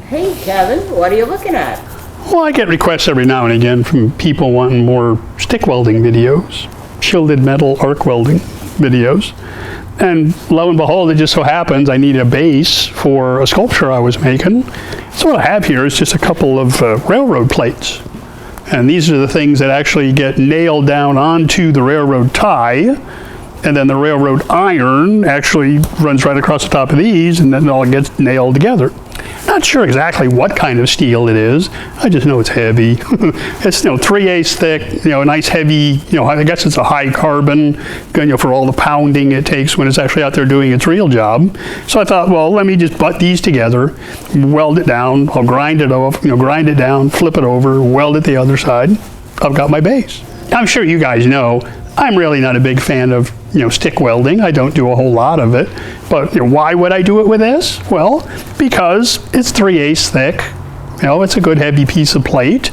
Hey Kevin, what are you looking at? Well, I get requests every now and again from people wanting more stick welding videos, shielded metal arc welding videos. And lo and behold, it just so happens I need a base for a sculpture I was making. So what I have here is just a couple of railroad plates. And these are the things that actually get nailed down onto the railroad tie. And then the railroad iron actually runs right across the top of these, and then it all gets nailed together. Not sure exactly what kind of steel it is. I just know it's heavy. It's 3/8 thick, nice heavy, I guess it's a high carbon, for all the pounding it takes when it's actually out there doing its real job. So I thought, well, let me just butt these together, weld it down, I'll grind it off, grind it down, flip it over, weld it the other side. I've got my base. I'm sure you guys know I'm really not a big fan of stick welding. I don't do a whole lot of it. But why would I do it with this? Well, because it's 3/8 thick. It's a good heavy piece of plate,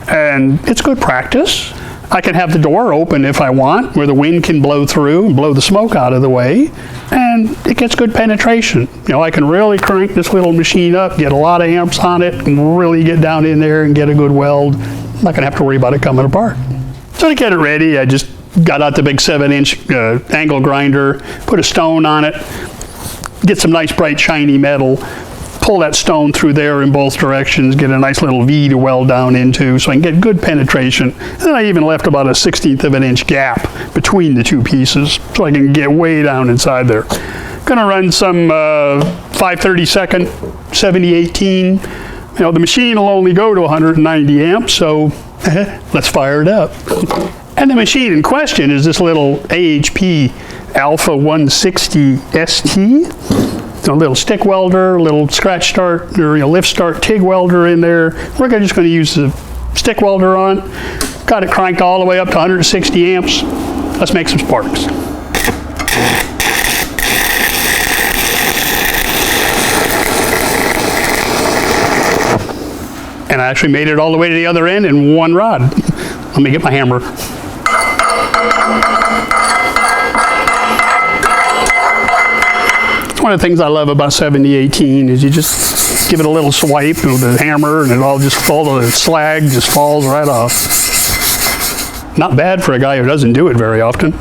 and it's good practice. I can have the door open if I want, where the wind can blow through and blow the smoke out of the way, and it gets good penetration. I can really crank this little machine up, get a lot of amps on it, and really get down in there and get a good weld. I'm not gonna have to worry about it coming apart. So to get it ready, I just got out the big 7-inch angle grinder, put a stone on it, get some nice bright shiny metal, pull that stone through there in both directions, get a nice little V to weld down into so I can get good penetration. And then I even left about a 1/16 of an inch gap between the two pieces so I can get way down inside there. Gonna run some 5/32 7018. The machine will only go to 190 amps, so let's fire it up. And the machine in question is this little AHP Alpha 160 ST. A little stick welder, a little scratch start, or lift start TIG welder in there. We're just going to use the stick welder on. Got it cranked all the way up to 160 amps. Let's make some sparks. And I actually made it all the way to the other end in one rod. Let me get my hammer. One of the things I love about 7018 is you just give it a little swipe with the hammer and all the slag just falls right off. Not bad for a guy who doesn't do it very often.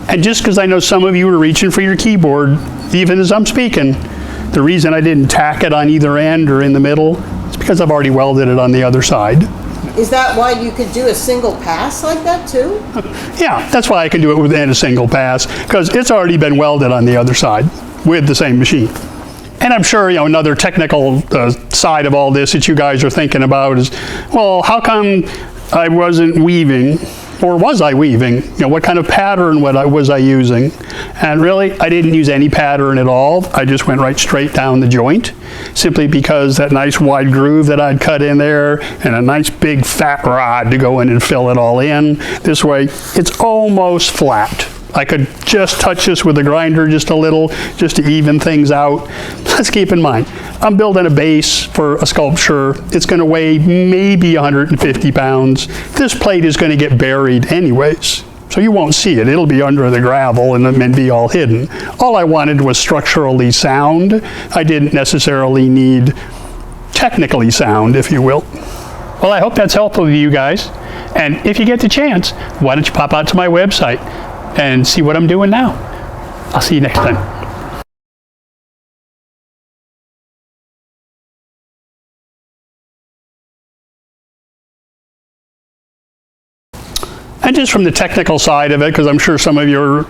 And just because I know some of you are reaching for your keyboard, even as I'm speaking, the reason I didn't tack it on either end or in the middle is because I've already welded it on the other side. Is that why you could do a single pass like that too? Yeah, that's why I can do it within a single pass, because it's already been welded on the other side with the same machine. And I'm sure, another technical side of all this that you guys are thinking about is, well, how come I wasn't weaving? Or was I weaving? What kind of pattern was I using? And really, I didn't use any pattern at all. I just went right straight down the joint, simply because that nice wide groove that I'd cut in there and a nice big fat rod to go in and fill it all in. This way, it's almost flat. I could just touch this with the grinder just a little, just to even things out. Let's keep in mind, I'm building a base for a sculpture. It's going to weigh maybe 150 pounds. This plate is going to get buried anyways, so you won't see it. It'll be under the gravel and be all hidden. All I wanted was structurally sound. I didn't necessarily need technically sound, if you will. Well, I hope that's helpful to you guys. And if you get the chance, why don't you pop out to my website and see what I'm doing now. I'll see you next time. And just from the technical side of it, because I'm sure some of you are